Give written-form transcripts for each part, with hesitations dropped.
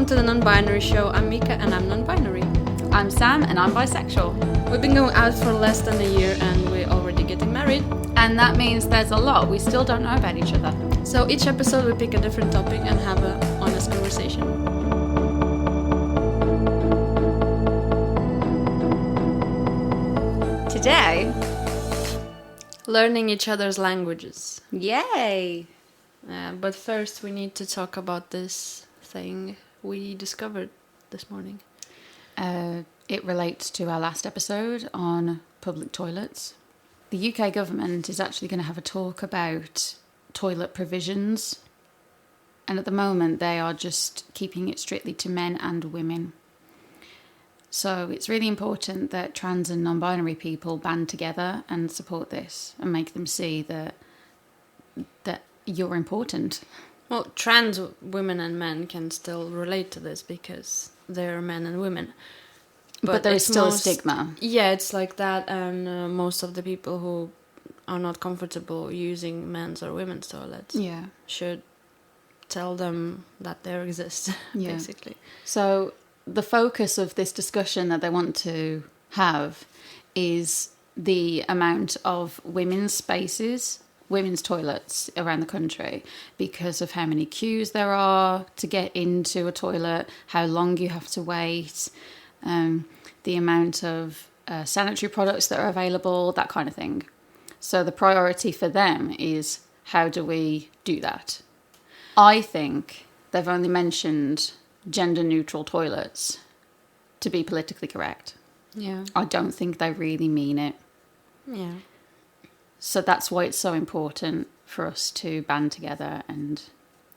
Welcome to the Non-Binary Show. I'm Mika and I'm non-binary. I'm Sam and I'm bisexual. We've been going out for less than a year and we're already getting married. And that means there's a lot we still don't know about each other. So each episode we pick a different topic and have an honest conversation. Today, learning each other's languages. Yay! But first we need to talk about this thing we discovered this morning. It relates to our last episode on public toilets. The UK government is actually going to have a talk about toilet provisions. And at the moment, they are just keeping it strictly to men and women. So it's really important that trans and non-binary people band together and support this and make them see that you're important. Well, trans women and men can still relate to this because they're men and women. But there is still a stigma. Yeah, it's like that, and most of the people who are not comfortable using men's or women's toilets should tell them that there exists, basically. So the focus of this discussion that they want to have is the amount of women's spaces, women's toilets around the country, because of how many queues there are to get into a toilet, how long you have to wait, the amount of sanitary products that are available, that kind of thing. So the priority for them is, how do we do that? I think they've only mentioned gender-neutral toilets to be politically correct. Yeah. I don't think they really mean it. Yeah. So that's why it's so important for us to band together and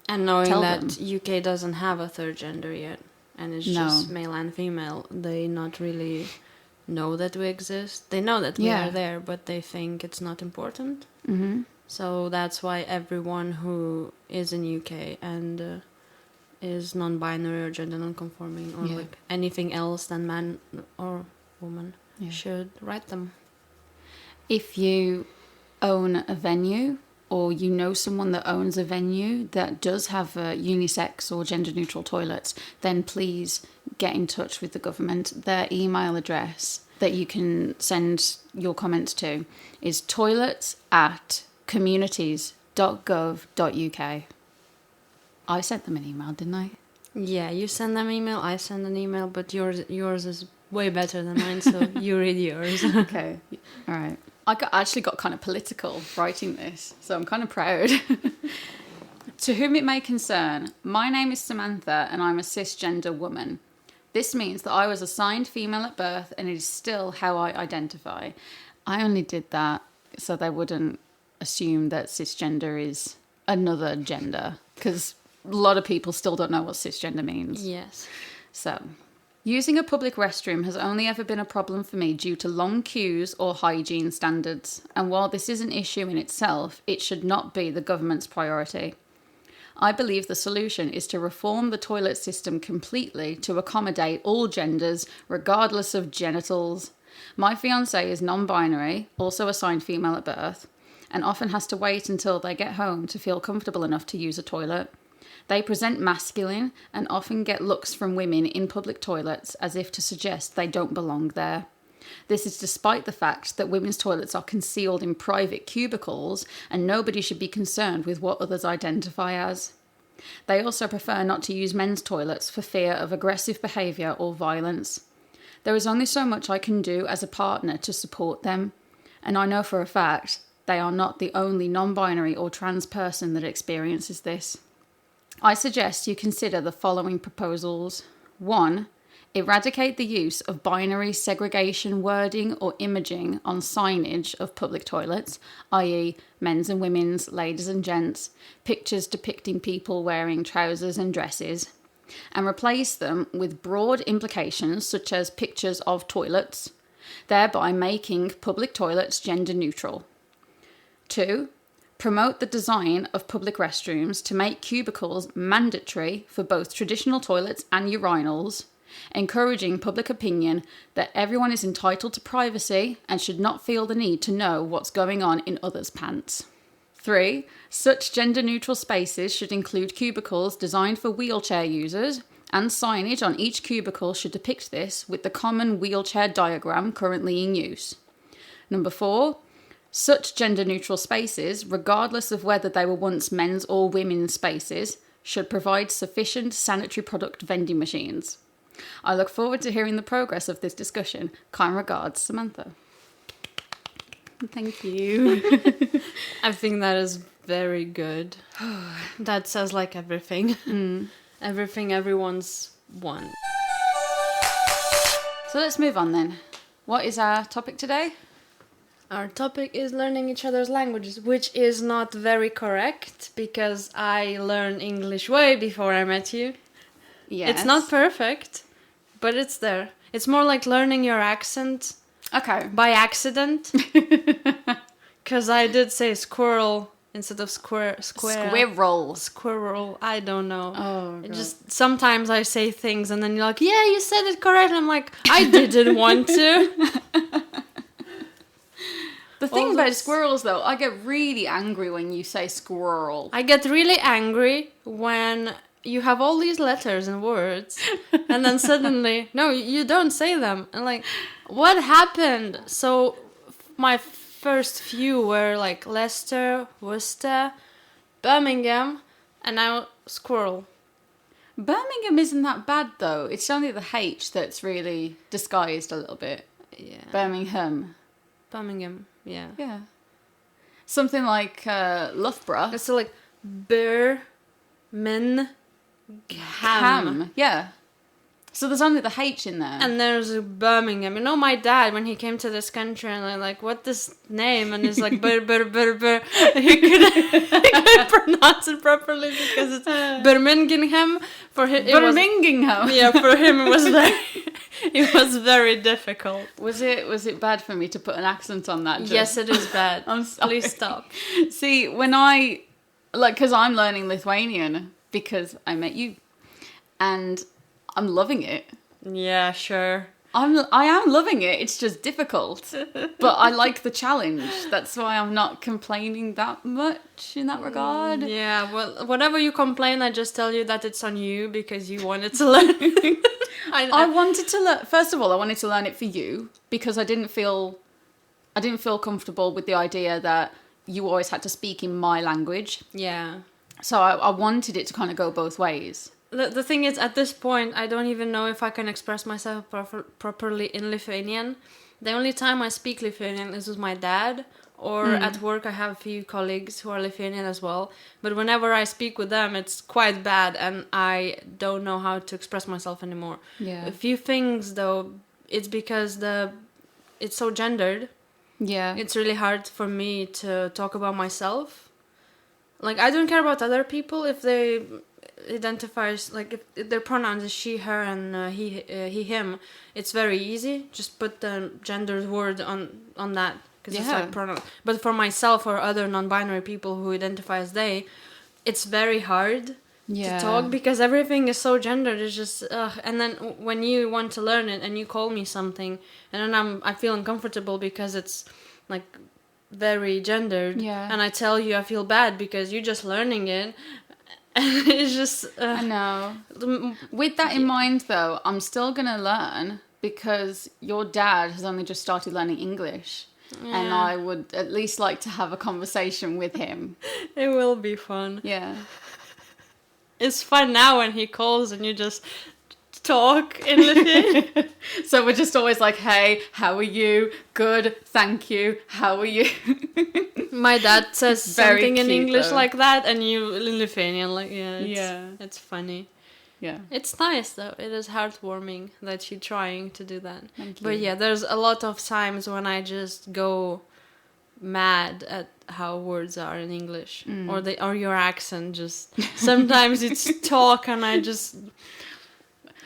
knowing tell that them. UK doesn't have a third gender yet, and it's just male and female, they not really know that we exist. They know that we are there, but they think it's not important. Mm-hmm. So that's why everyone who is in UK and is non-binary or gender non-conforming or like anything else than man or woman should write them. If you own a venue, or you know someone that owns a venue that does have unisex or gender-neutral toilets, then please get in touch with the government. Their email address that you can send your comments to is toilets@communities.gov.uk. I sent them an email, didn't I? Yeah, you send them email, I send an email, but yours is way better than mine, so you read yours. Okay, all right. I actually got kind of political writing this, so I'm kind of proud. To whom it may concern, my name is Samantha and I'm a cisgender woman. This means that I was assigned female at birth and it is still how I identify. I only did that so they wouldn't assume that cisgender is another gender, because a lot of people still don't know what cisgender means. Yes. So, using a public restroom has only ever been a problem for me due to long queues or hygiene standards, and while this is an issue in itself, it should not be the government's priority. I believe the solution is to reform the toilet system completely to accommodate all genders, regardless of genitals. My fiancé is non-binary, also assigned female at birth, and often has to wait until they get home to feel comfortable enough to use a toilet. They present masculine and often get looks from women in public toilets as if to suggest they don't belong there. This is despite the fact that women's toilets are concealed in private cubicles and nobody should be concerned with what others identify as. They also prefer not to use men's toilets for fear of aggressive behaviour or violence. There is only so much I can do as a partner to support them, and I know for a fact they are not the only non-binary or trans person that experiences this. I suggest you consider the following proposals. 1. Eradicate the use of binary segregation wording or imaging on signage of public toilets, i.e. men's and women's, ladies and gents, pictures depicting people wearing trousers and dresses, and replace them with broad implications such as pictures of toilets, thereby making public toilets gender neutral. 2. Promote the design of public restrooms to make cubicles mandatory for both traditional toilets and urinals, encouraging public opinion that everyone is entitled to privacy and should not feel the need to know what's going on in others' pants. 3. Such gender-neutral spaces should include cubicles designed for wheelchair users and signage on each cubicle should depict this with the common wheelchair diagram currently in use. Number 4, such gender-neutral spaces, regardless of whether they were once men's or women's spaces, should provide sufficient sanitary product vending machines. I look forward to hearing the progress of this discussion. Kind regards, Samantha. Thank you. I think that is very good. That says like everything. Everything everyone's want. So let's move on then. What is our topic today? Our topic is learning each other's languages, which is not very correct because I learned English way before I met you. Yes. It's not perfect, but it's there. It's more like learning your accent. Okay. By accident. Because I did say squirrel instead of square. Squirrel. Squirrel. I don't know. Oh, it just sometimes I say things and then you're like, yeah, you said it correct. And I'm like, I didn't want to. The thing about squirrels, though, I get really angry when you say squirrel. I get really angry when you have all these letters and words and then suddenly, no, you don't say them. And like, what happened? So my first few were like Leicester, Worcester, Birmingham, and now squirrel. Birmingham isn't that bad, though. It's only the H that's really disguised a little bit. Yeah. Birmingham. Yeah. Yeah. Something like Loughborough. It's still like Birmingham. Yeah. So there's only the H in there. And there's Birmingham. You know, my dad, when he came to this country, and I'm like, what this name? And he's like, He couldn't pronounce it properly because it's Birmingham. For him, Birmingham. Yeah, for him it was very difficult. Was it bad for me to put an accent on that? Yes, it is bad. I'm sorry. Please stop. See, when because I'm learning Lithuanian because I met you, and I'm loving it. Yeah, sure. I am loving it. It's just difficult, but I like the challenge. That's why I'm not complaining that much in that regard. Yeah, well, whatever you complain, I just tell you that it's on you because you wanted to learn. I wanted to learn. First of all, I wanted to learn it for you because I didn't feel comfortable with the idea that you always had to speak in my language. Yeah. So I wanted it to kind of go both ways. The thing is, at this point, I don't even know if I can express myself properly in Lithuanian. The only time I speak Lithuanian is with my dad, or at work I have a few colleagues who are Lithuanian as well. But whenever I speak with them, it's quite bad, and I don't know how to express myself anymore. Yeah. A few things, though, it's because it's so gendered. Yeah. It's really hard for me to talk about myself. Like, I don't care about other people if they identifies, like, if their pronouns is she, her, and he, him. It's very easy. Just put the gendered word on that, because it's like pronoun. But for myself or other non-binary people who identify as they, it's very hard to talk because everything is so gendered. It's just and then when you want to learn it and you call me something, and then I feel uncomfortable because it's like very gendered, and I tell you I feel bad because you're just learning it. It's just I know. With that in mind, though, I'm still gonna learn because your dad has only just started learning English, and I would at least like to have a conversation with him. It will be fun. Yeah, it's fun now when he calls and you just talk in Lithuanian. So we're just always like, "Hey, how are you? Good, thank you. How are you?" My dad says something in English though. like that, and you in Lithuanian, like, it's funny. Yeah. It's nice, though. It is heartwarming that you're trying to do that. Thank you. But yeah, there's a lot of times when I just go mad at how words are in English, or your accent. Just sometimes it's talk, and I just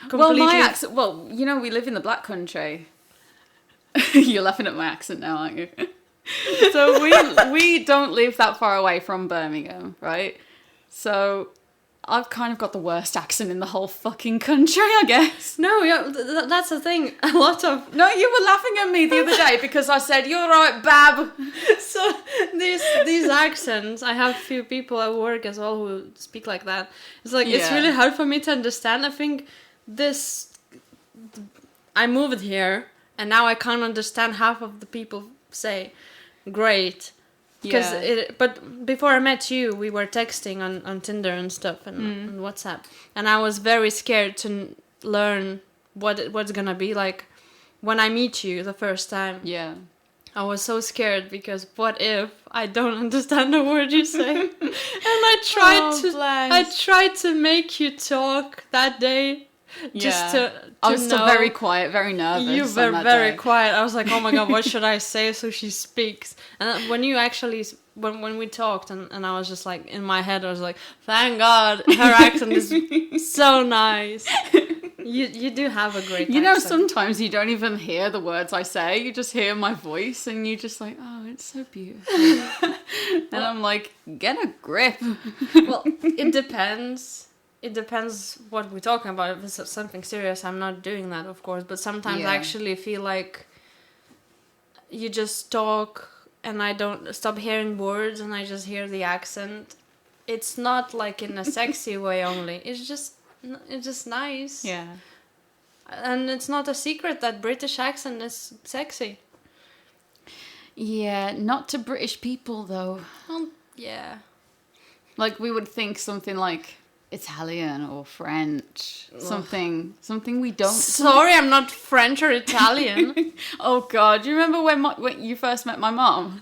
completely... Well, my accent. Well, you know, we live in the Black Country. You're laughing at my accent now, aren't you? So we don't live that far away from Birmingham, right? So I've kind of got the worst accent in the whole fucking country, I guess. No, yeah, that's the thing. A lot of No, you were laughing at me the other day because I said, "You're right, Bab." so these accents. I have a few people at work as well who speak like that. It's like it's really hard for me to understand. I think I moved here and now I can't understand half of the people say. Great. Because but before I met you, we were texting on Tinder and stuff and on WhatsApp, and I was very scared to learn what's gonna be like when I meet you the first time. Yeah, I was so scared because what if I don't understand a word you say? And I tried to make you talk that day. Just to I was still know. very quiet, very nervous. You were very day. quiet. I was like, oh my god, what should I say so she speaks? And when you actually, when we talked, and I was just like, in my head, I was like, thank God, her accent is so nice. You do have a great accent. You know, sometimes you don't even hear the words I say. You just hear my voice and you're just like, oh, it's so beautiful. And I'm like, get a grip. Well, it depends. It depends what we're talking about. If it's something serious, I'm not doing that, of course. But sometimes I actually feel like you just talk and I don't stop hearing words and I just hear the accent. It's not like in a sexy way only. It's just nice. Yeah. And it's not a secret that British accent is sexy. Yeah, not to British people though. Well, yeah. Like we would think something like Italian or French, something we don't. Sorry, I'm not French or Italian. Oh God, do you remember when you first met my mom?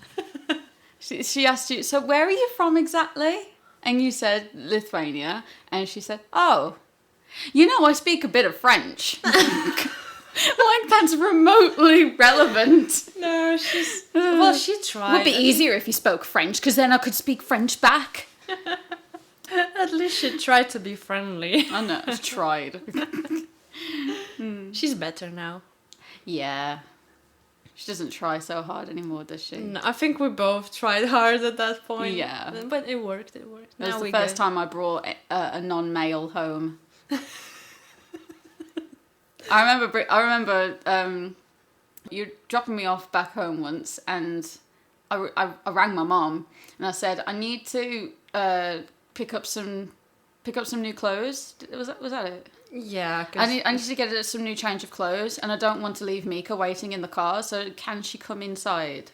She asked you, so where are you from exactly? And you said Lithuania, and she said, oh, you know, I speak a bit of French. Like that's remotely relevant. No, she tried. It would be easier if you spoke French, because then I could speak French back. At least she tried to be friendly. I know, I tried. She's better now. Yeah. She doesn't try so hard anymore, does she? No, I think we both tried hard at that point. Yeah. But it worked. It was the first time I brought a non-male home. I remember you dropping me off back home once, and I rang my mom and I said, I need to pick up some new clothes. Was that it? Yeah. I need to get her some new change of clothes, and I don't want to leave Mika waiting in the car, so can she come inside?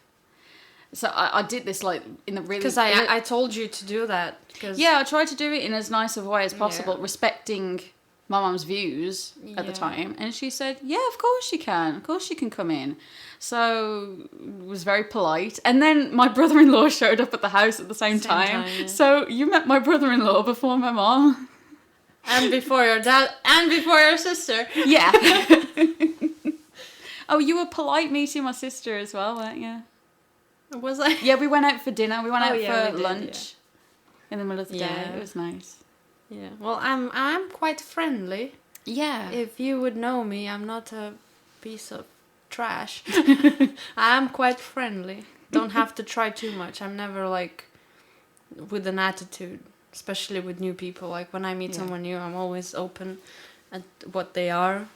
So I did this like in the really... Because I told you to do that. Yeah, I tried to do it in as nice a way as possible, respecting my mum's views at the time. And she said, yeah, of course she can. Of course she can come in. So it was very polite. And then my brother-in-law showed up at the house at the same time. Yeah. So you met my brother-in-law before my mom. And before your dad, and before your sister. Yeah. Oh, you were polite meeting my sister as well, weren't you? Was I? Yeah, we went out for dinner. We went out for lunch in the middle of the day. It was nice. Yeah. Well, I'm quite friendly. Yeah. If you would know me, I'm not a piece of trash. I'm quite friendly. Don't have to try too much. I'm never like with an attitude, especially with new people. Like when I meet someone new, I'm always open at what they are.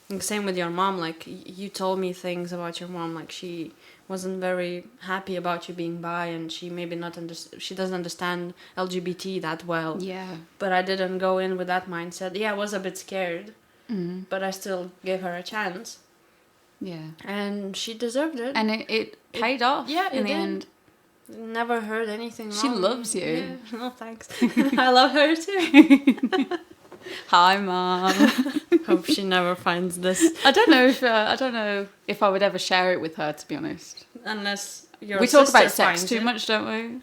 And same with your mom. Like you told me things about your mom. Like she wasn't very happy about you being bi, and she maybe she doesn't understand LGBT that well. Yeah. But I didn't go in with that mindset. Yeah, I was a bit scared, but I still gave her a chance. Yeah. And she deserved it. And it paid off. Yeah, in the end. Never heard anything wrong. She loves you. Yeah. Oh, thanks. I love her too. Hi, Mom. Hope she never finds this. I don't know if I would ever share it with her, to be honest. Unless your we sister talk about sex finds too it. much, don't we?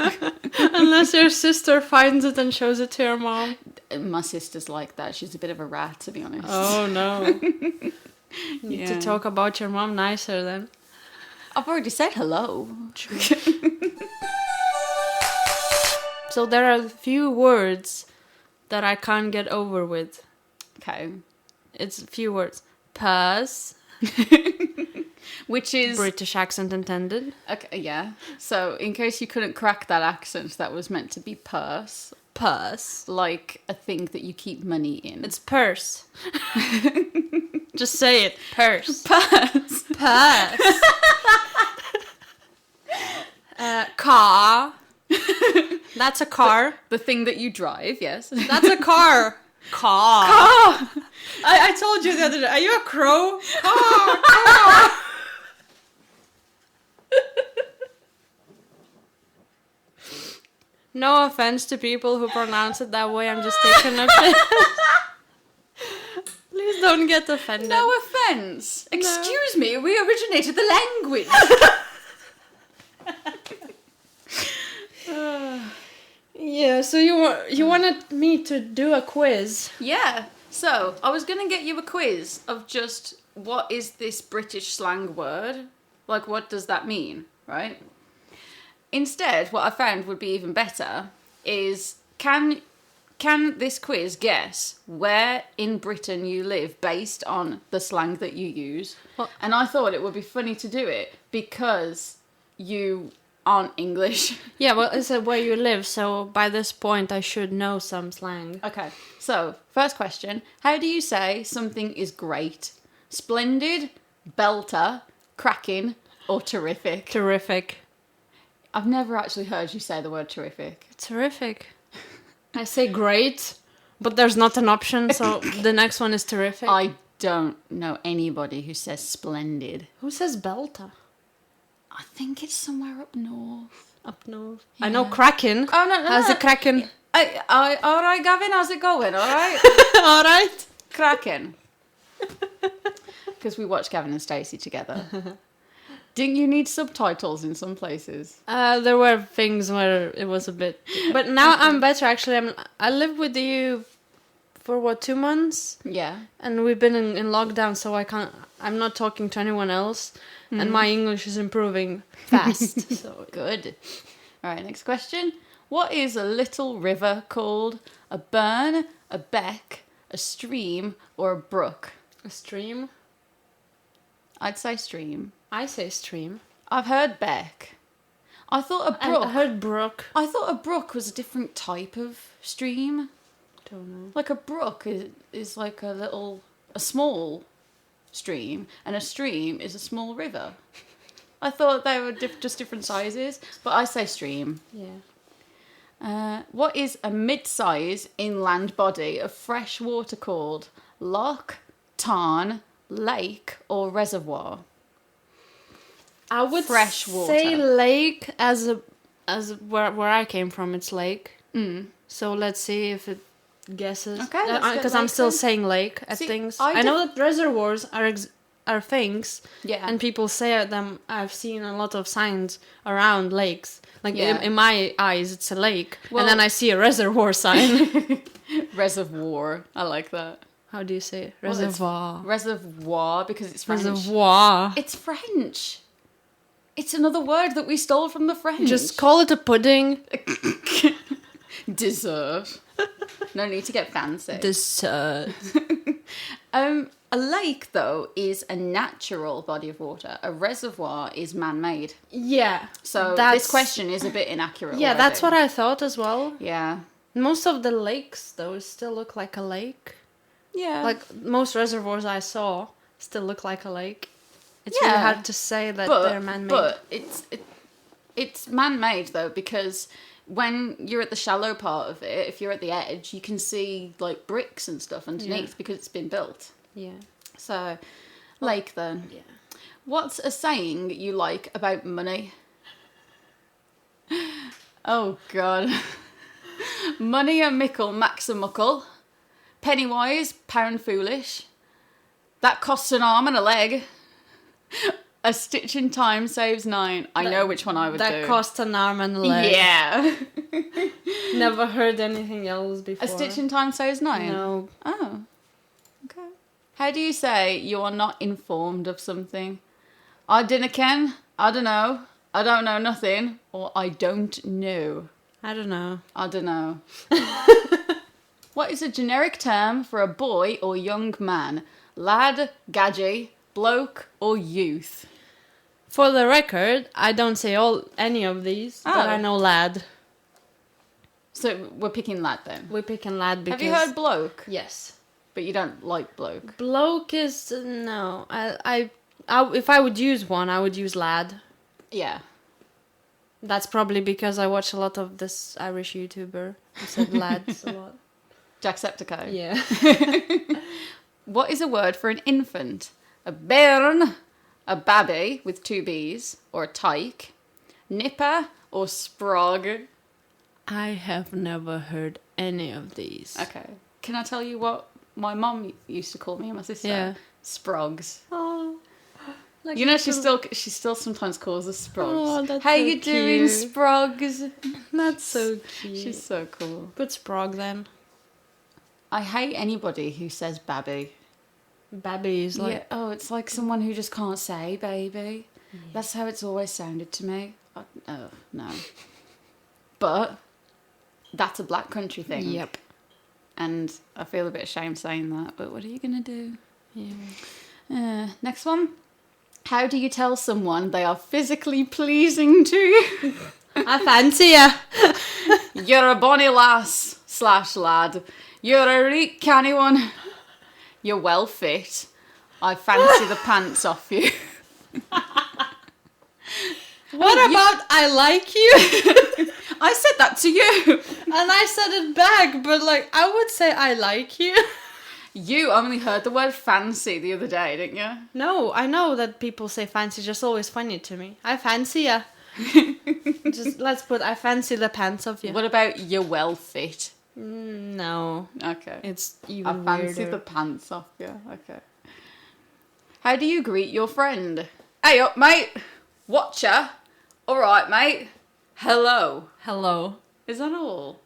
Unless your sister finds it and shows it to your mom. My sister's like that. She's a bit of a rat, to be honest. Oh no. You need to talk about your mom nicer then. I've already said hello. True. So there are a few words that I can't get over with. Okay. It's a few words. Purse. Which is... British accent intended. Okay, yeah. So in case you couldn't crack that accent, that was meant to be purse. Purse. Like a thing that you keep money in. It's purse. Just say it. Purse. Purse. Purse. Car. That's a car. The thing that you drive, yes. That's a car. Car. Car. I told you the other day. Are you a crow? Car. No offense to people who pronounce it that way. I'm just taking offense. Please don't get offended. No offense. Excuse me, we originated the language. Yeah, so you wanted me to do a quiz. Yeah. So, I was going to get you a quiz of just what is this British slang word? Like, what does that mean, right? Instead, what I found would be even better is can this quiz guess where in Britain you live based on the slang that you use? Well, and I thought it would be funny to do it because you aren't English. Yeah, well, it's where you live, so by this point I should know some slang. Okay, so first question. How do you say something is great? Splendid, belter, cracking, or terrific? Terrific. I've never actually heard you say the word terrific. Terrific. I say great, but there's not an option, so the next one is terrific. I don't know anybody who says splendid. Who says belter? I think it's somewhere up north. Up north. Yeah. I know cracking. Oh, no. How's it cracking? All right, Gavin, how's it going? All right? All right. Cracking. Because we watched Gavin and Stacey together. Didn't you need subtitles in some places? There were things where it was a bit... But now I'm better, actually. I lived with you for, 2 months? Yeah. And we've been in lockdown, so I'm not talking to anyone else. And my English is improving fast. So Good. All right, next question. What is a little river called? A burn, a beck, a stream, or a brook? A stream? I'd say stream. I say stream. I've heard beck. I thought a brook. I heard brook. I thought a brook was a different type of stream. Don't know. Like a brook is like a small stream, and a stream is a small river. I thought they were just different sizes, but I say stream. Yeah. What is a mid-size inland body of fresh water called? Loch, tarn, lake, or reservoir? I would Fresh water. say lake as where I came from. It's lake. Mm. So let's see if it guesses. Okay, let's get because I'm lake still then. saying lake at See, things. I I know that reservoirs are things, Yeah. and people say them. I've seen a lot of signs around lakes. Like Yeah. in my eyes, it's a lake, Well- and then I see a reservoir sign. Reservoir. I like that. How do you say it? Well, it's Reservoir. Reservoir because it's French. Reservoir. It's French. It's another word that we stole from the French. Just call it a pudding. Dessert. No need to get fancy. Dessert. A lake, though, is a natural body of water. A reservoir is man-made. Yeah. So That's- this question is a bit inaccurate. Yeah, that's already. what I thought as well. Yeah. Most of the lakes, though, still look like a lake. Yeah. Like, most reservoirs I saw still look like a lake. It's Yeah. really hard to say that they're man-made. But it's man-made, though, because when you're at the shallow part of it, if you're at the edge, you can see, like, bricks and stuff underneath Yeah. because it's been built. Yeah. So, lake, then. Yeah. What's a saying you like about money? Oh, God. Money a mickle, max a muckle. Pennywise, pound foolish. That costs an arm and a leg. A stitch in time saves 9. I know which one I would do. That cost an arm and a leg. Yeah. Never heard anything else before. A stitch in time saves 9? No. Oh. Okay. How do you say you are not informed of something? I dinna ken. I don't know. I don't know nothing. Or I don't know. I don't know. I don't know. What is a generic term for a boy or young man? Lad, gadgie, bloke, or youth? For the record, I don't say any of these, but Oh. I know lad. So we're picking lad then. We're picking lad because... Have you heard bloke? Yes. But you don't like bloke. Bloke is... No. I if I would use one, I would use lad. Yeah. That's probably because I watch a lot of this Irish YouTuber who said lads a lot. Jacksepticeye. Yeah. What is a word for an infant? A bairn, a babby with 2 B's, or a tyke, nipper, or sprog? I have never heard any of these. Okay. Can I tell you what my mum used to call me and my sister? Yeah. Sprogs. Oh. Like You know, she still sometimes calls us sprogs. Oh, that's How so you doing, cute. sprogs? That's so cute. She's so cool. Put sprog then. I hate anybody who says babby. Babby is like... Yeah. Oh, it's like someone who just can't say baby. Yeah. That's how it's always sounded to me. Oh, no. But that's a black country thing. Yep. And I feel a bit ashamed saying that, but what are you going to do? Yeah. Next one. How do you tell someone they are physically pleasing to you? I fancy ya. You're a bonny lass / lad. You're a reet canny one. You're well fit. I fancy the pants off you. What about I like you? I said that to you. And I said it back, but like, I would say I like you. You only heard the word fancy the other day, didn't you? No, I know that people say fancy, just always funny to me. I fancy ya. Just let's put I fancy the pants of you. What about you're well fit? No. Okay. It's even I fancy weirder. the pants off you. Okay. How do you greet your friend? Hey up, mate. Watcha. All right, mate. Hello. Hello. Is that all?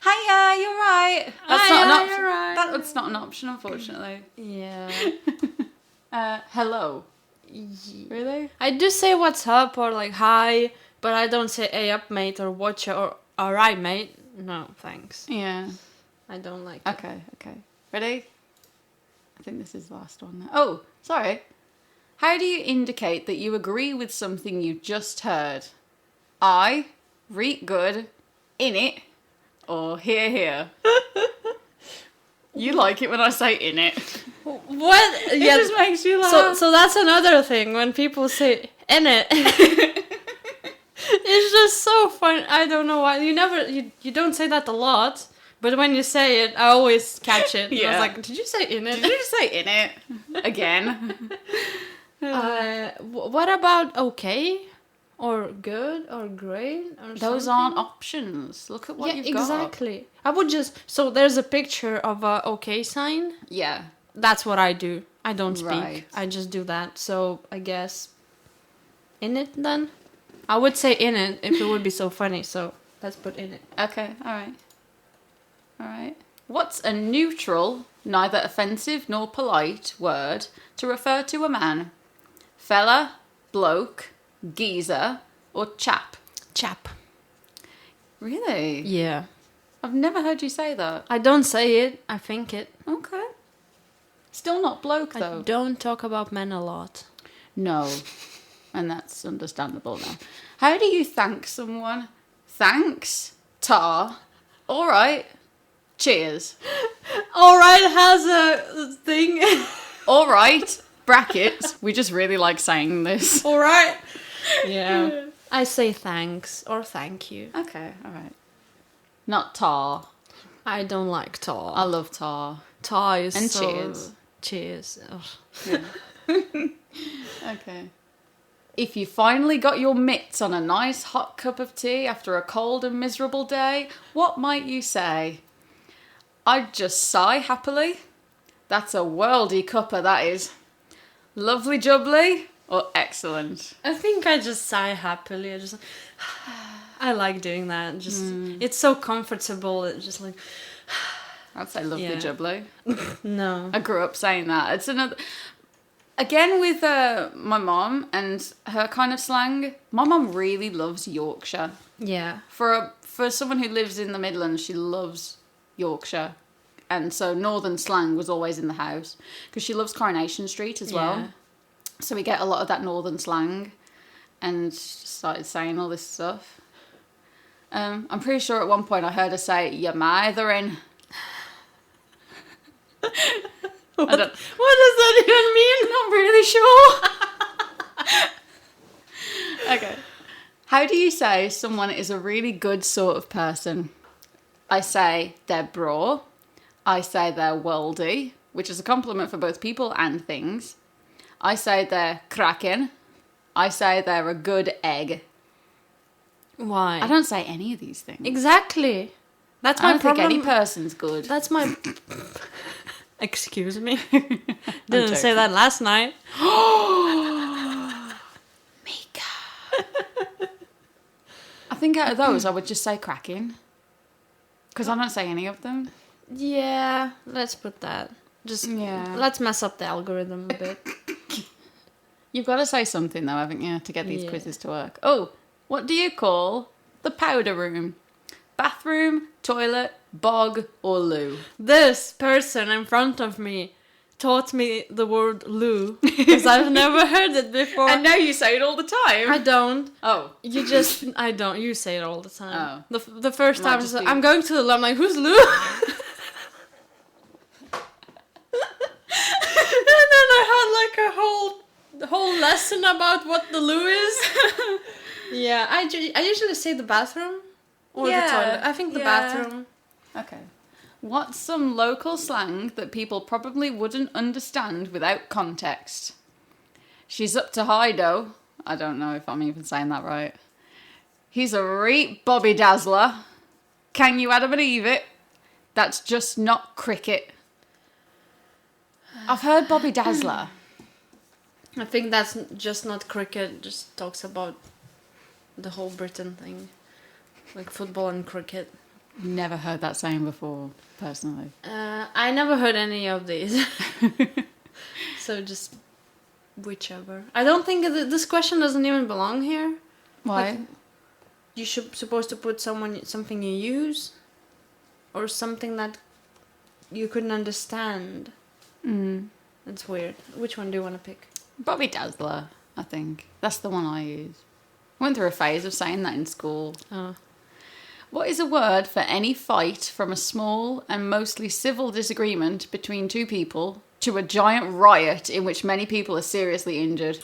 Hiya, you're right. That's Hiya, not an option. you're right. That's not an option, unfortunately. Yeah. Hello. Really? I do say what's up or like hi, but I don't say hey up mate or watcha or alright mate. No, thanks. Yeah. I don't like it. Okay. Ready? I think this is the last one now. Oh, sorry. How do you indicate that you agree with something you just heard? I, reet good, in it, or here. You like it when I say in it. What? It just makes you laugh. So that's another thing when people say in it. It's just so fun. I don't know why you don't say that a lot, but when you say it, I always catch it. Yeah. I was like, did you say in it? Did you say in it again? What about okay, or good, or great, or Those something? aren't options. Look at what you've got. Exactly. I would just there's a picture of a okay sign. Yeah. That's what I do. I don't speak. Right. I just do that. So I guess in it then. I would say in it if it would be so funny. So let's put in it. Okay. All right. What's a neutral, neither offensive nor polite word to refer to a man? Fella, bloke, geezer, or chap? Chap. Really? Yeah. I've never heard you say that. I don't say it. I think it. Okay. Still not bloke I though. don't talk about men a lot. No. And that's understandable now. How do you thank someone? Thanks. Tar. All right. Cheers. All right has a thing. All right. Brackets. We just really like saying this. All right. Yeah. I say thanks or thank you. Okay. All right. Not tar. I don't like tar. I love tar. Tar is And so... cheers. Cheers. Ugh. Yeah. Okay. If you finally got your mitts on a nice hot cup of tea after a cold and miserable day, what might you say? I'd just sigh happily. That's a worldy cuppa, that is. Lovely jubbly or excellent? I think I just sigh happily. I like doing that. Just it's so comfortable. It's just like I'd say lovely Yeah. jubbly. no. I grew up saying that. It's another... Again, with my mom and her kind of slang, my mom really loves Yorkshire. Yeah. For someone who lives in the Midlands, she loves Yorkshire. And so Northern slang was always in the house. Because she loves Coronation Street as well. Yeah. So we get a lot of that Northern slang. And she started saying all this stuff. I'm pretty sure at one point I heard her say, "You're mithering." What does that even mean? Not really sure. Okay. How do you say someone is a really good sort of person? I say they're bra. I say they're worldy, which is a compliment for both people and things. I say they're cracking. I say they're a good egg. Why? I don't say any of these things. Exactly. That's I my don't problem. think any person's good. That's my... Excuse me. I'm Didn't say that last night. Mika. I think out of those, I would just say cracking. Because I don't say any of them. Yeah, let's put that. Just let's mess up the algorithm a bit. You've got to say something, though, haven't you, to get these quizzes to work. Oh, what do you call the powder room? Bathroom, toilet, bog, or loo? This person in front of me taught me the word loo because I've never heard it before. And now you say it all the time. I don't. Oh. I don't. You say it all the time. Oh. The first time just I'm going to the loo, I'm like, who's Lou? And then I had like a whole lesson about what the loo is. Yeah, I usually say the bathroom or the toilet. I think the bathroom. Okay. What's some local slang that people probably wouldn't understand without context? She's up to high dough. I don't know if I'm even saying that right. He's a reet Bobby Dazzler. Can you Adam and Eve it? That's just not cricket. I've heard Bobby Dazzler. I think that's just not cricket. Just talks about the whole Britain thing, like football and cricket. Never heard that saying before, personally. I never heard any of these. So just whichever. I don't think this question doesn't even belong here. Why? Like, you should supposed to put something you use, or something that you couldn't understand. It's weird. Which one do you want to pick? Bobby Dazzler, I think. That's the one I use. Went through a phase of saying that in school. Oh. What is a word for any fight from a small and mostly civil disagreement between two people to a giant riot in which many people are seriously injured?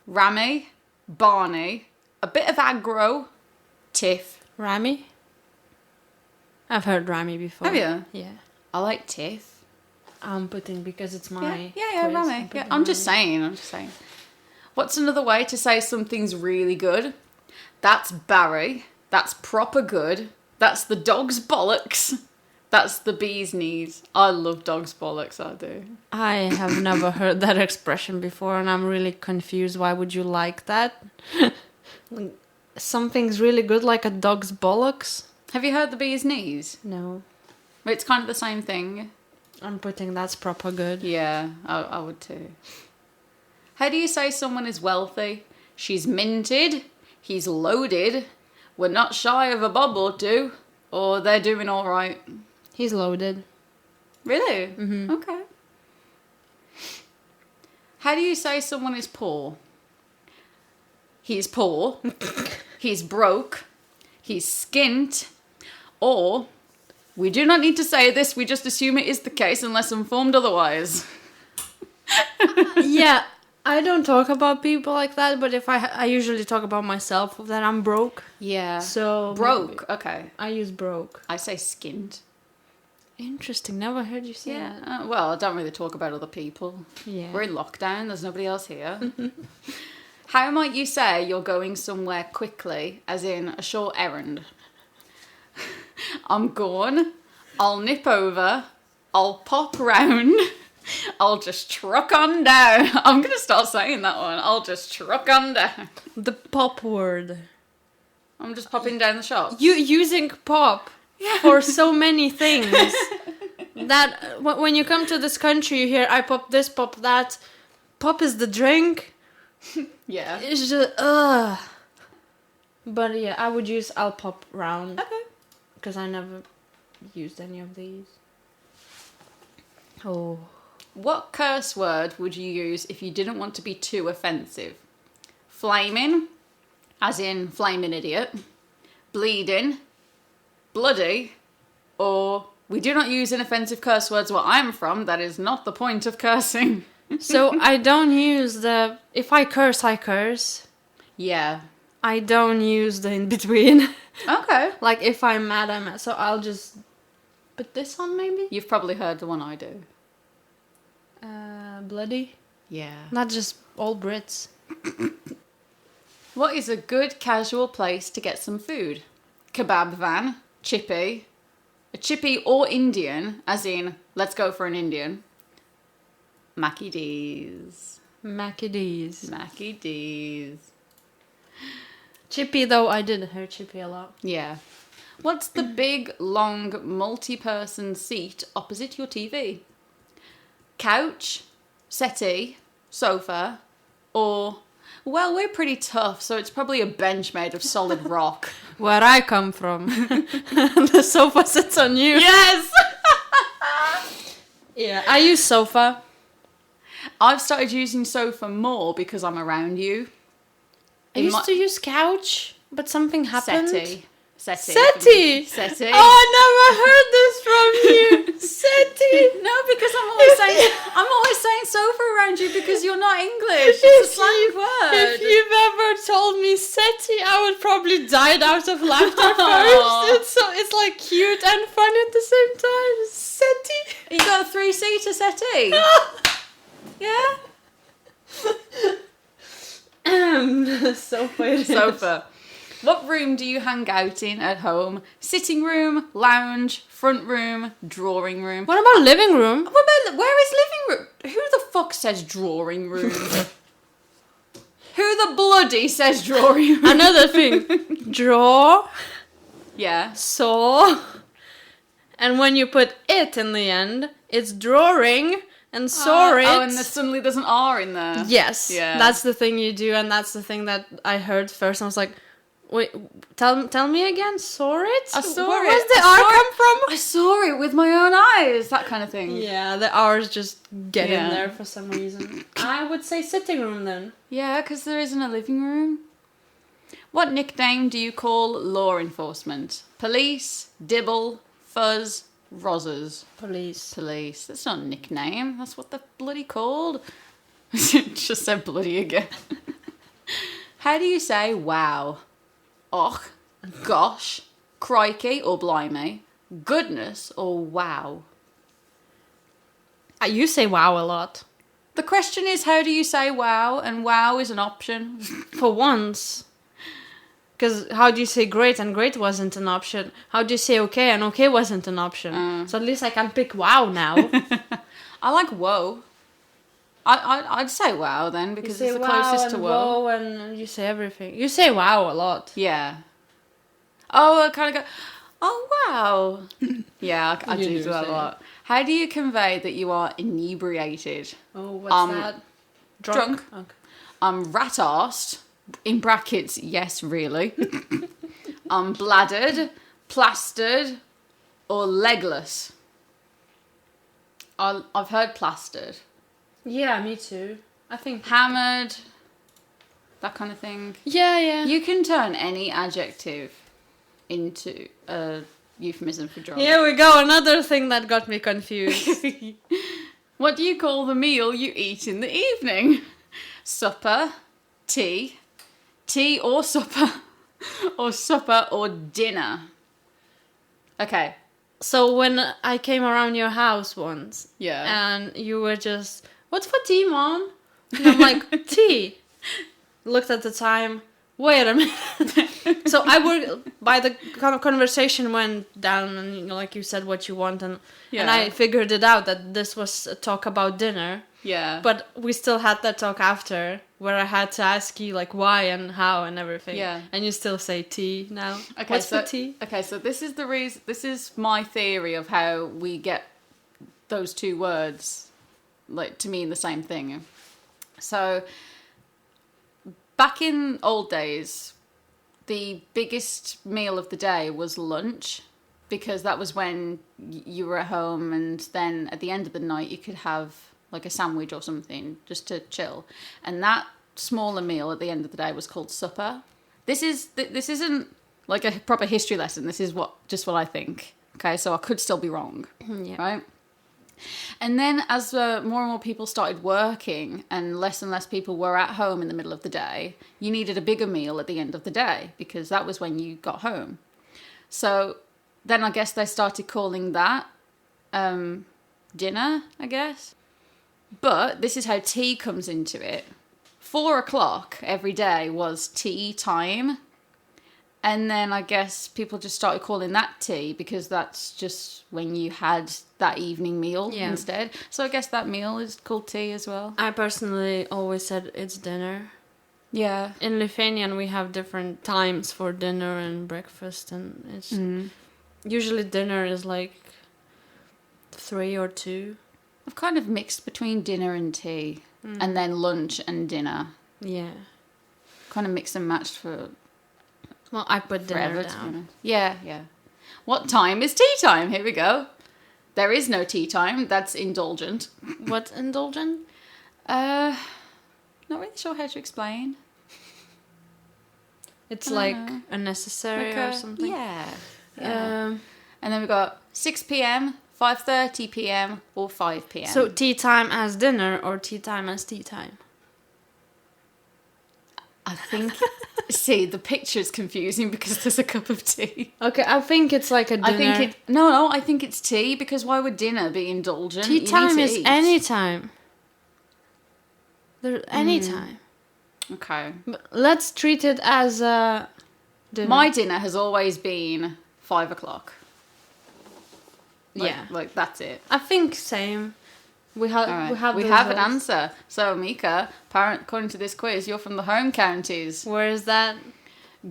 Rammy, Barney, a bit of aggro, tiff. Rami? I've heard Rami before. Have you? Yeah. I like tiff. I'm putting because it's my Yeah, quiz, Rami. Yeah, I'm just saying. What's another way to say something's really good? That's Barry. That's proper good. That's the dog's bollocks. That's the bee's knees. I love dog's bollocks, I do. I have never heard that expression before, and I'm really confused. Why would you like that? Something's really good, like a dog's bollocks? Have you heard the bee's knees? No. It's kind of the same thing. I'm putting that's proper good. Yeah, I would too. How do you say someone is wealthy? She's minted. He's loaded. We're not shy of a bob or two. Or they're doing all right. He's loaded. Really? Mm-hmm. Okay. How do you say someone is poor? He's poor. He's broke. He's skint. Or, we do not need to say this, we just assume it is the case unless informed otherwise. Yeah, I don't talk about people like that, but if I usually talk about myself, that I'm broke. Yeah. So broke, okay. I use broke. I say skint. Interesting, never heard you say that. Well, I don't really talk about other people. Yeah. We're in lockdown, there's nobody else here. How might you say you're going somewhere quickly, as in a short errand? I'm gone, I'll nip over, I'll pop round, I'll just truck on down. I'm going to start saying that one. I'll just truck on down. The pop word. I'm just popping down the shop. You using pop for so many things. That when you come to this country, you hear I pop this, pop that. Pop is the drink. Yeah. It's just But yeah, I would use I'll pop round. Okay. Because I never used any of these. Oh. What curse word would you use if you didn't want to be too offensive? Flaming, as in flaming idiot. bleeding, bloody, or we do not use inoffensive curse words where I'm from. That is not the point of cursing. So I don't use the... If I curse, I curse. Yeah. I don't use the in-between. Okay. Like, if I'm mad, I'm mad. So I'll just put this on, maybe? You've probably heard the one I do. Bloody? Yeah. Not just all Brits. What is a good casual place to get some food? Kebab van, chippy, a chippy or Indian, as in, let's go for an Indian. Mackie D's. Mackie D's. Mackie D's. Chippy, though, I did hear Chippy a lot. Yeah. What's the big, long, multi-person seat opposite your TV? Couch, settee, sofa, or... Well, we're pretty tough, so it's probably a bench made of solid rock. Where I come from. The sofa sits on you. Yes! Yeah, I use sofa. I've started using sofa more because I'm around you. I used to use couch, but something happened. Settee. Settee! Settee. Oh, I never heard this from you. Settee! No, because I'm always saying sofa around you because you're not English. It's a slang word. If you've ever told me settee, I would probably died out of laughter first. It's like cute and fun at the same time. Settee. You got a 3-seater settee. Yeah. Sofa. Sofa. What room do you hang out in at home? Sitting room, lounge, front room, drawing room. What about living room? Where is living room? Who the fuck says drawing room? Who the bloody says drawing room? Another thing. Draw. Yeah. Saw. And when you put it in the end, it's drawing and saw it. Oh, and suddenly there's an R in there. Yes. Yeah. That's the thing you do, and that's the thing that I heard first. I was like, wait, tell me again. Saw it? I saw Where it. does the R come from? I saw it with my own eyes. That kind of thing. Yeah, the R's just get Yeah. in there for some reason. I would say sitting room then. Yeah, because there isn't a living room. What nickname do you call law enforcement? Police, dibble, fuzz, rozzers. Police. Police. That's not a nickname. That's what they're bloody called. Just said bloody again. How do you say wow? Och, gosh, crikey or blimey, goodness or wow? You say wow a lot. The question is, how do you say wow? And wow is an option. For once. Because how do you say great, and great wasn't an option? How do you say okay, and okay wasn't an option? So at least I can pick wow now. I like whoa. I'd say wow then, because it's the closest to whoa. Whoa, and you say everything. You say wow a lot. Yeah. Oh, I kind of go, oh wow. Yeah, I You do do that a say lot. How do you convey that you are inebriated? Oh, what's that? Drunk. Okay. I'm rat-arsed, in brackets, yes, really. I'm bladdered, plastered, or legless. I've heard plastered. Yeah, me too. I think... Hammered, that kind of thing. Yeah. You can turn any adjective into a euphemism for drunk. Here we go, another thing that got me confused. What do you call the meal you eat in the evening? Supper, tea or supper, or supper or dinner. Okay. So when I came around your house once, Yeah. and you were just, what's for tea, Mom? And I'm like, tea. Looked at the time, wait a minute. So I worked, by the kind of conversation went down, and like you said what you want, and I figured it out that this was a talk about dinner. Yeah. But we still had that talk after, where I had to ask you like why and how and everything. Yeah. And you still say tea now. Okay, What's for tea? Okay, so this is the reason. This is my theory of how we get those two words, like, to mean the same thing. So, back in old days, the biggest meal of the day was lunch, because that was when you were at home, and then at the end of the night you could have like a sandwich or something just to chill. And that smaller meal at the end of the day was called supper. This isn't like a proper history lesson. This is what I think. Okay, so I could still be wrong, Yeah. right? And then as more and more people started working and less people were at home in the middle of the day, you needed a bigger meal at the end of the day because that was when you got home. So then I guess they started calling that dinner, I guess. But this is how tea comes into it. 4:00 every day was tea time. And then I guess people just started calling that tea because that's just when you had that evening meal instead. So I guess that meal is called tea as well. I personally always said it's dinner. Yeah. In Lithuanian, we have different times for dinner and breakfast, and it's usually dinner is like 3 or 2. I've kind of mixed between dinner and tea, and then lunch and dinner. Yeah. Kind of mix and match for... Well, I put dinner forever, down. Yeah. What time is tea time? Here we go. There is no tea time. That's indulgent. What indulgent? Not really sure how to explain. It's like unnecessary or something. Yeah. And then we've got 6 p.m, 5:30 p.m, or 5 p.m. So tea time as dinner or tea time as tea time? I think... See, the picture's confusing because there's a cup of tea. Okay, I think it's like a dinner. I think it's tea because why would dinner be indulgent? Tea time is any time. Any time. Okay. But let's treat it as a dinner. My dinner has always been 5:00. Like that's it. I think same. We have an answer. So Mika, according to this quiz, you're from the home counties. Where is that?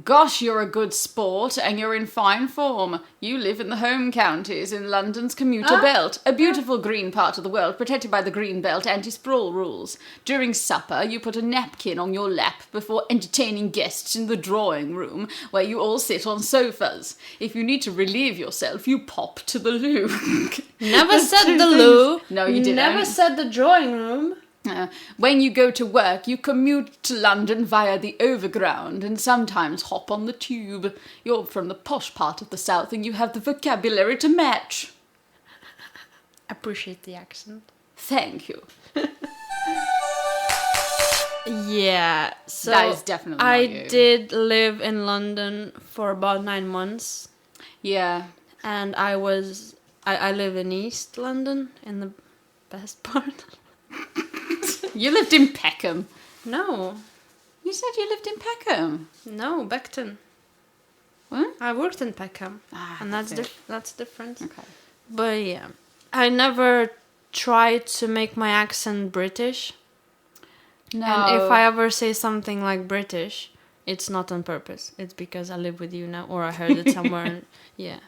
Gosh, you're a good sport and you're in fine form. You live in the home counties in London's commuter belt, a beautiful green part of the world protected by the green belt anti-sprawl rules. During supper, you put a napkin on your lap before entertaining guests in the drawing room, where you all sit on sofas. If you need to relieve yourself, you pop to the loo. Never said the loo. No, you didn't. Never said the drawing room. When you go to work, you commute to London via the overground and sometimes hop on the tube. You're from the posh part of the south and you have the vocabulary to match. Appreciate the accent. Thank you. Yeah, so that is definitely not you. I did live in London for about 9 months. Yeah. And I live in East London, in the best part. You lived in Peckham. No. You said you lived in Peckham. No, Beckton. What? I worked in Peckham. And that's different. Okay. But yeah, I never tried to make my accent British. No. And if I ever say something like British, it's not on purpose. It's because I live with you now, or I heard it somewhere. Yeah.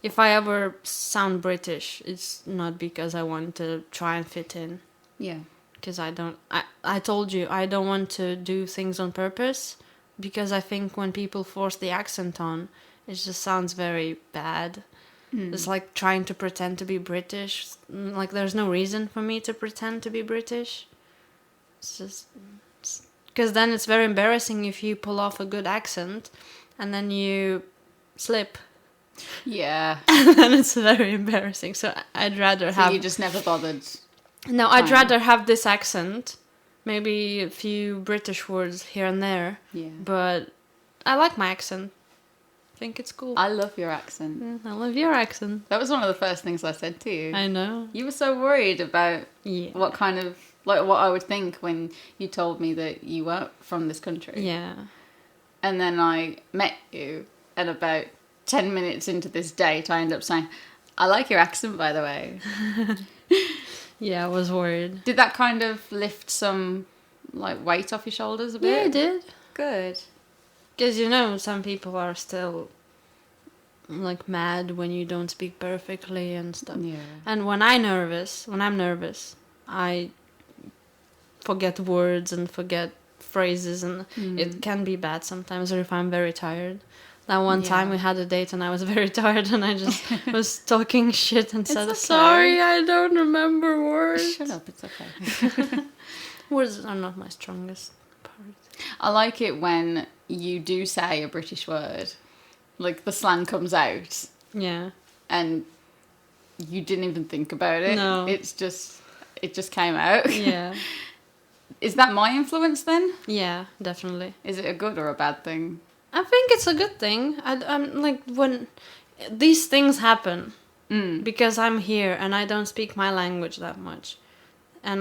If I ever sound British, it's not because I want to try and fit in. Yeah. Because I told you, I don't want to do things on purpose. Because I think when people force the accent on, it just sounds very bad. It's like trying to pretend to be British. Like, there's no reason for me to pretend to be British. It's just... Because then it's very embarrassing if you pull off a good accent and then you slip. Yeah. And then it's very embarrassing. So I'd rather have... So you just never bothered... No, I'd rather have this accent. Maybe a few British words here and there. Yeah. But I like my accent. I think it's cool. I love your accent. I love your accent. That was one of the first things I said to you. I know. You were so worried about what kind of... Like, what I would think when you told me that you weren't from this country. Yeah. And then I met you, and about 10 minutes into this date, I ended up saying, I like your accent, by the way. Yeah, I was worried. Did that kind of lift some, like, weight off your shoulders a bit? Yeah, it did. Good. Because, you know, some people are still, like, mad when you don't speak perfectly and stuff. Yeah. And when I'm nervous, I forget words and forget phrases, and it can be bad sometimes, or if I'm very tired. That one time we had a date and I was very tired and I just was talking shit and said, okay. Sorry, I don't remember words. Shut up, it's okay. Words are not my strongest part. I like it when you do say a British word Like, the slang comes out Yeah. and you didn't even think about it. No. It just came out. Yeah. Is that my influence then? Yeah, definitely. Is it a good or a bad thing? I think it's a good thing. I'm like, when these things happen, because I'm here and I don't speak my language that much. And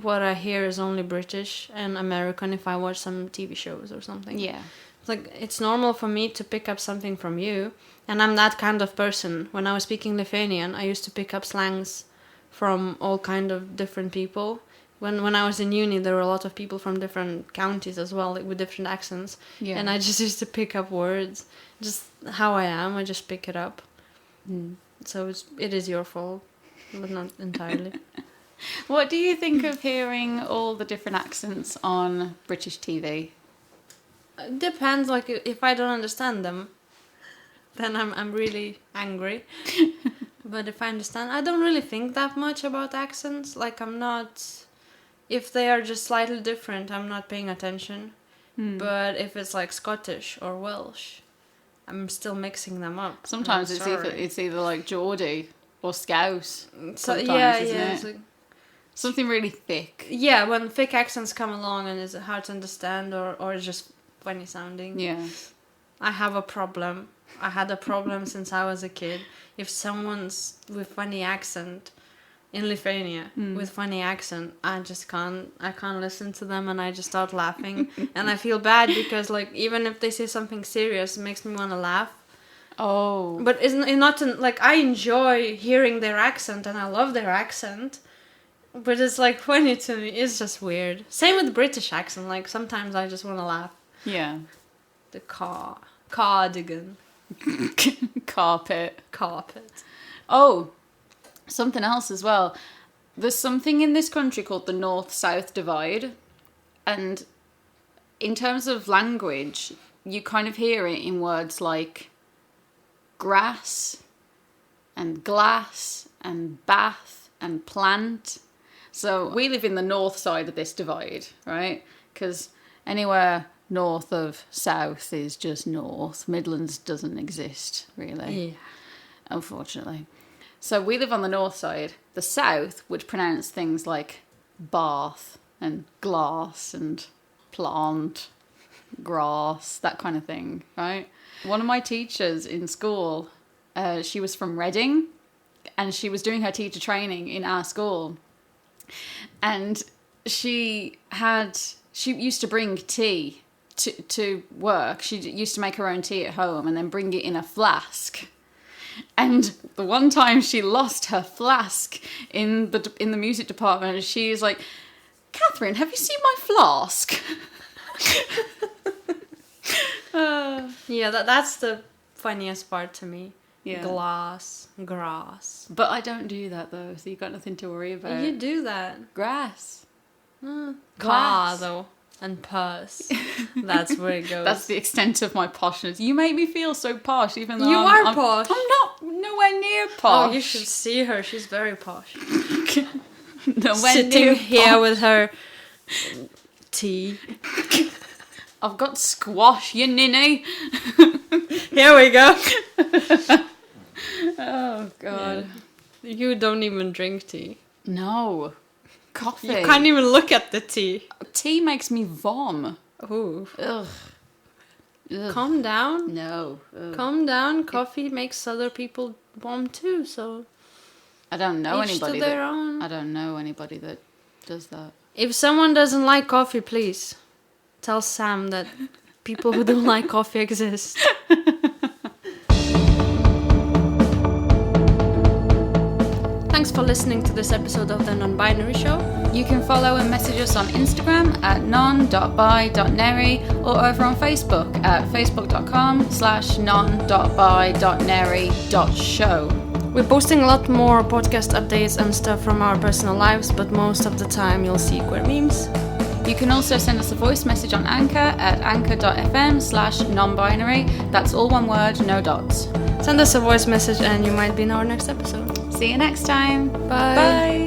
what I hear is only British and American if I watch some TV shows or something. Yeah. It's like, it's normal for me to pick up something from you. And I'm that kind of person. When I was speaking Lithuanian, I used to pick up slangs from all kind of different people. When I was in uni, there were a lot of people from different counties as well, like with different accents. Yeah. And I just used to pick up words. Just how I am, I just pick it up. So it is your fault, but not entirely. What do you think of hearing all the different accents on British TV? It depends, like, if I don't understand them, then I'm really angry. But if I understand, I don't really think that much about accents. Like, I'm not... If they are just slightly different, I'm not paying attention. But if it's like Scottish or Welsh, I'm still mixing them up. Sometimes it's either like Geordie or Scouse. So Sometimes, yeah, isn't yeah. it? It's like, Something really thick. yeah, when thick accents come along and it's hard to understand or it's just funny sounding. Yeah. I have a problem. I had a problem since I was a kid. If someone's with funny accent in Lithuania with funny accent, I can't listen to them and I just start laughing. And I feel bad because, like, even if they say something serious, it makes me want to laugh. Oh. But it's not like, I enjoy hearing their accent and I love their accent. But it's like funny to me. It's just weird. Same with British accent. Like, sometimes I just want to laugh. Yeah. The cardigan. Carpet. Oh, Something else as well. There's something in this country called the North-South divide. And in terms of language, you kind of hear it in words like grass and glass and bath and plant. So we live in the north side of this divide, right? Because anywhere north of south is just north. Midlands doesn't exist, really. yeah. Unfortunately. So we live on the north side. The south would pronounce things like bath and glass and plant, grass, that kind of thing, right? One of my teachers in school, she was from Reading, and she was doing her teacher training in our school. And she used to bring tea to work. She used to make her own tea at home and then bring it in a flask. And the one time she lost her flask in the music department, she was like, "Catherine, have you seen my flask?" Yeah, that's the funniest part to me. Yeah. Glass, grass. But I don't do that though, so you got nothing to worry about. You do that. Grass. Car, Glass. though. And purse. That's where it goes. That's the extent of my poshness. You make me feel so posh, even though You I'm are posh. I'm not nowhere near posh. Oh, you should see her. She's very posh. Nowhere Sitting near here posh. with her tea. I've got squash, you ninny. Here we go. Oh, God. Yeah. You don't even drink tea. No. Coffee. You can't even look at the tea. Tea makes me vom. Ooh. Ugh. Ugh. Calm down. No. Ugh. Calm down. Coffee makes other people warm too, so... I don't know each anybody to their that... own. I don't know anybody that does that. If someone doesn't like coffee, please tell Sam that people who don't like coffee exist. Thanks for listening to this episode of The Non-Binary Show. You can follow and message us on Instagram at non.by.neri or over on Facebook at facebook.com/non.by.neri.show. We're posting a lot more podcast updates and stuff from our personal lives, but most of the time you'll see queer memes. You can also send us a voice message on Anchor at anchor.fm/non-binary. That's all one word, no dots. Send us a voice message and you might be in our next episode. See you next time. Bye. Bye.